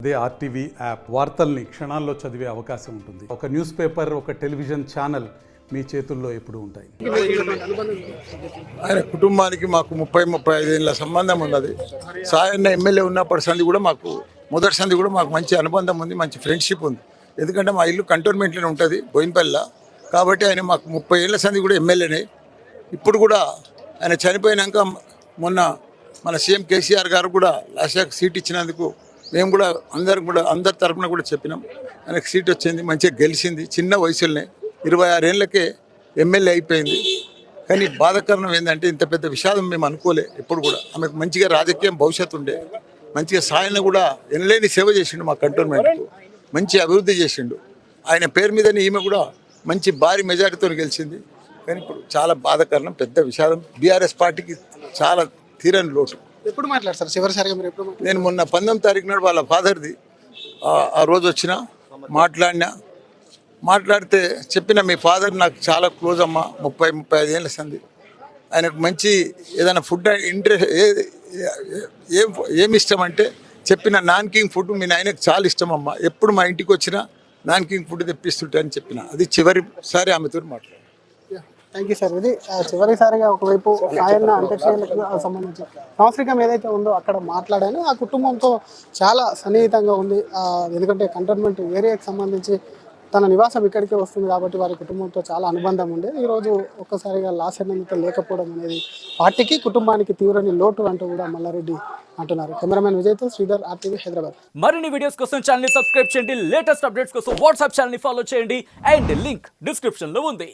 అదే RTV app వార్తల్ని క్షణాల్లో చదివే అవకాశం ఉంటుంది. ఒక న్యూస్ పేపర్, ఒక టెలివిజన్ ఛానల్ మీ చేతుల్లో ఎప్పుడూ ఉంటాయి. ఆయన కుటుంబానికి మాకు 35 ఏళ్ళ సంబంధం ఉన్నది. సాయన్న ఎమ్మెల్యే ఉన్నప్పటి సంది కూడా మాకు మొదటి సంది కూడా మాకు మంచి అనుబంధం ఉంది, మంచి ఫ్రెండ్షిప్ ఉంది. ఎందుకంటే మా ఇల్లు కంటోన్మెంట్లోనే ఉంటుంది బోయినపల్లిలో. కాబట్టి ఆయన మాకు 30 ఏళ్ళ సంది కూడా ఎమ్మెల్యేనే. ఇప్పుడు కూడా ఆయన చనిపోయినాక మొన్న మన సీఎం కేసీఆర్ గారు కూడా లాస్ట్ సీట్ ఇచ్చినందుకు మేము కూడా అందరి తరఫున కూడా చెప్పినాం. ఆయనకు సీట్ వచ్చింది, మంచిగా గెలిచింది. చిన్న వయసులోనే 26 ఏళ్ళకే ఎమ్మెల్యే అయిపోయింది. కానీ బాధాకరణం ఏంటంటే ఇంత పెద్ద విషాదం మేము అనుకోలే. ఎప్పుడు కూడా ఆమెకు మంచిగా రాజకీయం భవిష్యత్తు ఉండే, మంచిగా సాయన కూడా ఎనలేని సేవ చేసిండు. మా కంటోన్మెంట్కు మంచి అభివృద్ధి చేసిండు. ఆయన పేరు మీదనే ఈమె కూడా మంచి భారీ మెజారిటీతో గెలిచింది. కానీ ఇప్పుడు చాలా బాధాకరణం, పెద్ద విషాదం. బీఆర్ఎస్ పార్టీకి చాలా తీరని లోటు. ఎప్పుడు మాట్లాడతారు చివరిసారిగా మీరు? ఎప్పుడు నేను మొన్న 19 తారీఖు నాడు వాళ్ళ ఫాదర్ది ఆ రోజు వచ్చిన మాట్లాడితే చెప్పిన, మీ ఫాదర్ నాకు చాలా క్లోజ్ అమ్మ, 35 ఏళ్ళ సంది. ఆయనకు మంచి ఏదైనా ఫుడ్ ఇంట్రెస్ట్ ఏమి ఇష్టం అంటే చెప్పిన నాన్ కింగ్ ఫుడ్ మీ నాయనకు చాలా ఇష్టం అమ్మ, ఎప్పుడు మా ఇంటికి వచ్చినా నాన్ కింగ్ ఫుడ్ తెప్పిస్తుంటా అని చెప్పిన. అది చివరిసారి ఆమెతో మాట్లాడాను. Thank you sir. ఇది చివరిసారిగా ఒకవైపు ఆయన అంత్యక్రియలకు సంబంధించి సంవత్సరికం ఏదైతే ఉందో అక్కడ మాట్లాడాను. ఆ కుటుంబంతో చాలా సన్నిహితంగా ఉంది. ఎందుకంటే కంటోన్మెంట్ ఏరియాకి సంబంధించి తన నివాసం ఇక్కడికే వస్తుంది కాబట్టి వారి కుటుంబంతో చాలా అనుబంధం ఉండేది. ఈరోజు ఒక్కసారిగా లాసెన్నందుకు లేకపోవడం అనేది పార్టీకి కుటుంబానికి తీవ్రని లోటు అంటూ కూడా మల్లారెడ్డి అంటున్నారు. కెమెరామెన్ విజయ్తో శ్రీధర్, ఆర్టీవీ హైదరాబాద్. మరిన్ని వీడియోస్ కోసం ఛానల్ ని సబ్స్క్రైబ్ చేయండి. లేటెస్ట్ అప్డేట్స్ కోసం వాట్సాప్ ఛానల్ ని ఫాలో చేయండి. అండ్ లింక్ డిస్క్రిప్షన్ లో ఉంది.